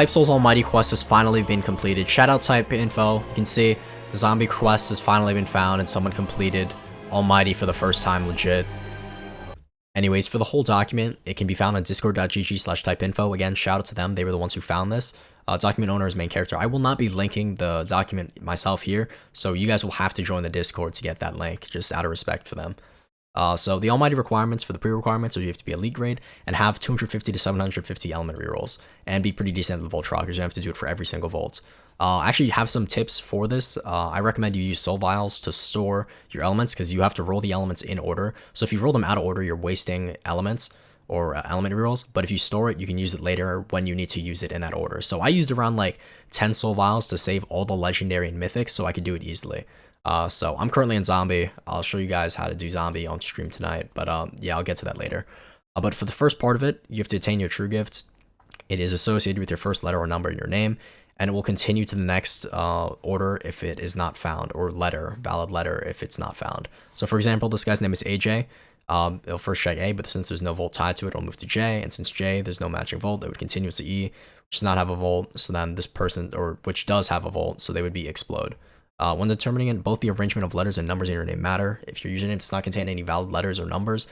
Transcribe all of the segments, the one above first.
Type Soul's Almighty quest has finally been completed. Shout out Type Info. You can see the zombie quest has finally been found and someone completed Almighty for the first time legit. Anyways, for the whole document, it can be found on discord.gg/typeinfo. Again, shout out to them. They were the ones who found this. Document owner is main character. I will not be linking the document myself here, so you guys will have to join the Discord to get that link, just out of respect for them. So the Almighty requirements for the pre-requirements are you have to be elite grade and have 250 to 750 element rerolls and be pretty decent at the Volt Trackers. You have to do it for every single Volt. Actually, you have some tips for this. I recommend you use soul vials to store your elements because you have to roll the elements in order. So if you roll them out of order, you're wasting elements or element rerolls. But if you store it, you can use it later when you need to use it in that order. So I used around like 10 soul vials to save all the legendary and mythics so I could do it easily. So I'm currently in zombie. I'll show you guys how to do zombie on stream tonight. But yeah, I'll get to that later. But for the first part of it, you have to attain your true gift. It is associated with your first letter or number in your name, and it will continue to the next order if it is not found, or letter, valid letter if it's not found. So for example, this guy's name is AJ. It'll first check A, but since there's no volt tied to it, it'll move to J, and since J, there's no matching volt, it would continue to E, which does not have a volt, so then this person, or which does have a volt, so they would be explode. When determining it, both the arrangement of letters and numbers in your name matter. If your username does not contain any valid letters or numbers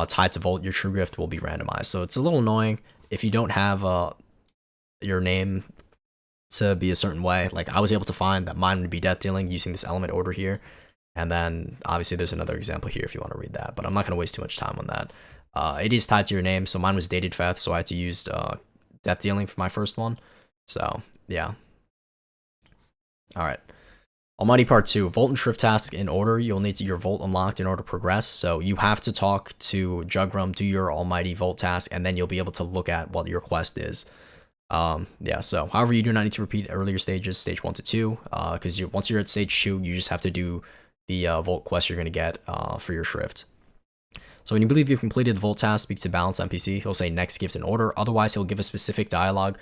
tied to volt, your true gift will be randomized. So it's a little annoying if you don't have your name to be a certain way. Like I was able to find that mine would be death dealing using this element order here. And then obviously there's another example here if you want to read that, but I'm not going to waste too much time on that. It is tied to your name. So mine was dated Feth, so I had to use death dealing for my first one. So yeah. All right. Almighty Part 2, Volt and Schrift tasks in order. You'll need your Volt unlocked in order to progress. So you have to talk to Jugrum, do your Almighty Volt task, and then you'll be able to look at what your quest is. Yeah, so however, you do not need to repeat earlier stages, stage 1 to 2, because once you're at stage 2, you just have to do the Volt quest you're going to get for your Schrift. So when you believe you've completed the Volt task, speak to Balance NPC. He'll say next gift in order. Otherwise, he'll give a specific dialogue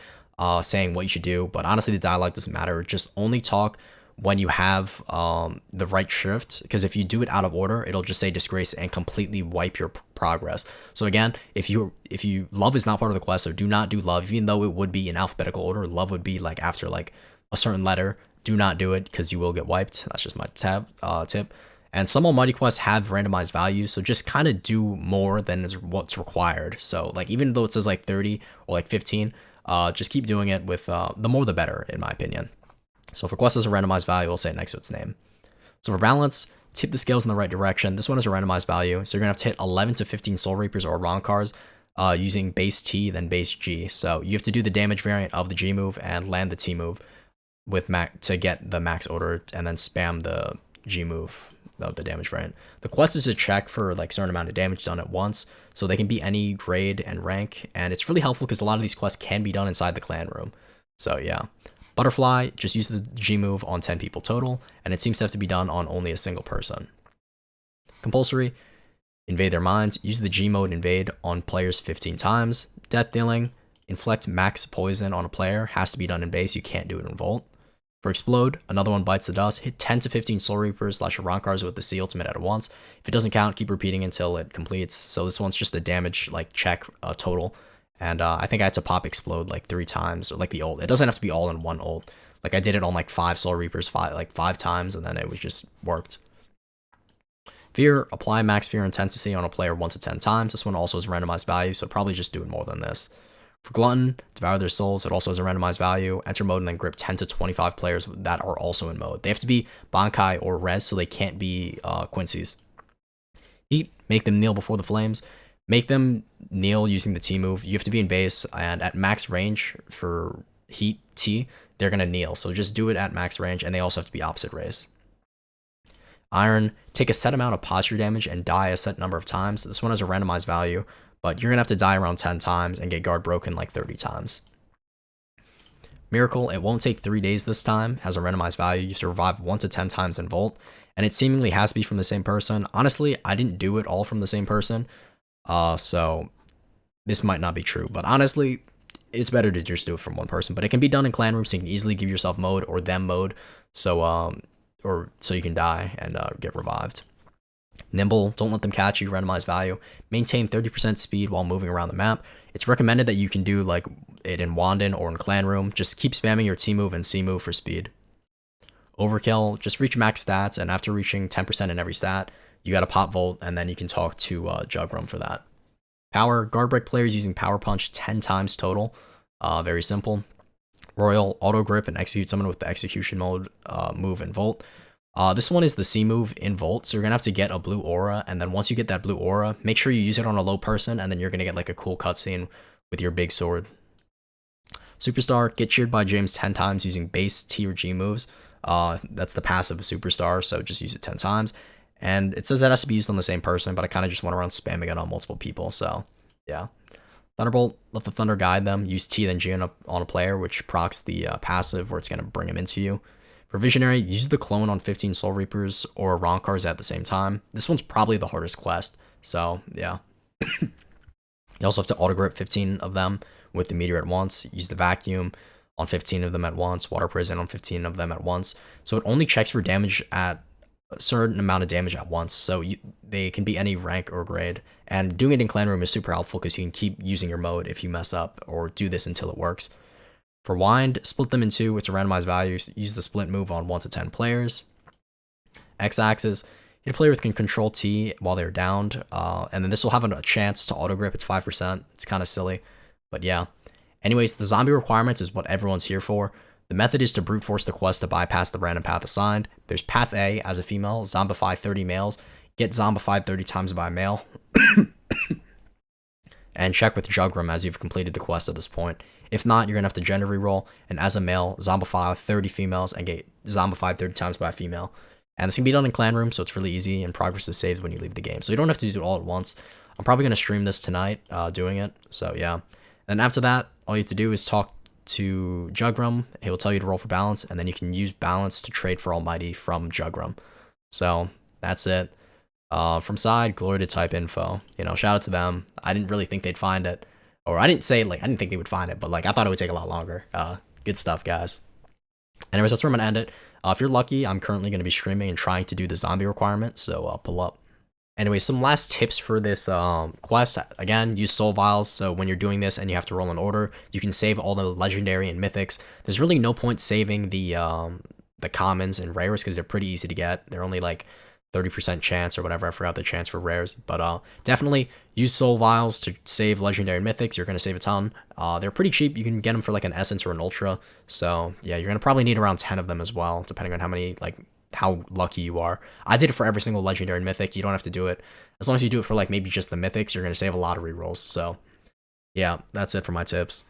saying what you should do. But honestly, the dialogue doesn't matter. Just only talk when you have the right Schrift, because if you do it out of order, it'll just say disgrace and completely wipe your progress. So again, if you love is not part of the quest, so do not do love, even though it would be in alphabetical order. Love would be like after like a certain letter. Do not do it because you will get wiped. That's just my tip. And some Almighty quests have randomized values, so just kind of do more than is what's required. So like even though it says like 30 or like 15, just keep doing it with the more the better, in my opinion. So for quest as a randomized value, we'll say it next to its name. So for balance, tip the scales in the right direction. This one is a randomized value, so you're gonna have to hit 11 to 15 Soul Reapers or Ronkars using base T then base G. So you have to do the damage variant of the G move and land the T move with to get the max order, and then spam the G move of the damage variant. The quest is to check for like certain amount of damage done at once, so they can be any grade and rank, and it's really helpful because a lot of these quests can be done inside the clan room. So yeah. Butterfly, just use the G move on 10 people total, and it seems to have to be done on only a single person. Compulsory, invade their minds, use the G mode invade on players 15 times. Death dealing, inflict max poison on a player, has to be done in base, you can't do it in Volt. For explode, another one bites the dust, hit 10 to 15 Soul Reapers / Ronkars with the C ultimate at once. If it doesn't count, keep repeating until it completes. So this one's just a damage like check total. And I think I had to pop explode like 3 times, or like the ult. It doesn't have to be all in one ult. Like I did it on like 5 Soul Reapers, 5 times, and then it was just worked. Fear, apply max fear intensity on a player 1 to 10 times. This one also has a randomized value, so probably just do it more than this. For Glutton, devour their souls. It also has a randomized value. Enter mode and then grip 10 to 25 players that are also in mode. They have to be Bankai or Res, so they can't be Quincy's. Heat, make them kneel before the flames. Make them kneel using the T move. You have to be in base, and at max range for Heat T, they're going to kneel. So just do it at max range, and they also have to be opposite race. Iron, take a set amount of posture damage and die a set number of times. This one has a randomized value, but you're going to have to die around 10 times and get guard broken like 30 times. Miracle, it won't take 3 days this time, has a randomized value. You survive 1 to 10 times in Volt, and it seemingly has to be from the same person. Honestly, I didn't do it all from the same person. So this might not be true, but honestly, it's better to just do it from one person. But it can be done in clan rooms, so you can easily give yourself mode or them mode, so or so you can die and get revived. Nimble, don't let them catch you, randomized value. Maintain 30% speed while moving around the map. It's recommended that you can do like it in Wandin or in Clan Room. Just keep spamming your T move and C move for speed. Overkill, just reach max stats, and after reaching 10% in every stat, you got a pop volt, and then you can talk to Jugrum for that. Power, guard break players using power punch 10 times total. Very simple. Royal, auto grip, and execute someone with the execution mode move in Volt. This one is the C move in Volt, so you're gonna have to get a blue aura, and then once you get that blue aura, make sure you use it on a low person, and then you're gonna get like a cool cutscene with your big sword. Superstar, get cheered by James 10 times using base T or G moves. That's the passive of Superstar, so just use it 10 times. And it says that has to be used on the same person, but I kind of just went around spamming it on multiple people, so yeah. Thunderbolt, let the thunder guide them. Use T then G on a player, which procs the passive where it's going to bring him into you. For Visionary, use the clone on 15 Soul Reapers or Ronkars at the same time. This one's probably the hardest quest, so yeah. You also have to auto grip 15 of them with the meteor at once. Use the vacuum on 15 of them at once. Water prison on 15 of them at once. So it only checks for damage at a certain amount of damage at once. So they can be any rank or grade. And doing it in Clan Room is super helpful because you can keep using your mode if you mess up or do this until it works. For Wind, split them in two. It's a randomized value. Use the split move on 1 to 10 players. X-axis. Hit a player can control T while they're downed, and then this will have a chance to auto grip. It's 5%. It's kind of silly, but yeah. Anyways, the zombie requirements is what everyone's here for. The method is to brute force the quest to bypass the random path assigned. There's path A as a female, zombify 30 males, get zombified 30 times by a male, and check with Jugrum as you've completed the quest at this point. If not, you're gonna have to gender reroll, and as a male, zombify 30 females and get zombified 30 times by a female. And this can be done in Clan Room, so it's really easy, and progress is saved when you leave the game. So you don't have to do it all at once. I'm probably going to stream this tonight, doing it, so yeah. And after that, all you have to do is talk to Jugrum. He will tell you to roll for balance, and then you can use balance to trade for Almighty from Jugrum. So that's it. From side, glory to type info. You know, shout out to them. I didn't really think they'd find it. Or I didn't say, like, I didn't think they would find it, but, like, I thought it would take a lot longer. Good stuff, guys. Anyways, that's where I'm going to end it. If you're lucky, I'm currently going to be streaming and trying to do the zombie requirement, so pull up. Anyway, some last tips for this quest. Again, use soul vials, so when you're doing this and you have to roll in order, you can save all the legendary and mythics. There's really no point saving the commons and rares because they're pretty easy to get. They're only like 30% chance or whatever. I forgot the chance for rares, but definitely use soul vials to save legendary and mythics. You're going to save a ton. They're pretty cheap. You can get them for like an essence or an ultra. So yeah, you're going to probably need around 10 of them as well, depending on how lucky you are. I did it for every single legendary and mythic. You don't have to do it. As long as you do it for like maybe just the mythics, you're going to save a lot of rerolls. So yeah, that's it for my tips.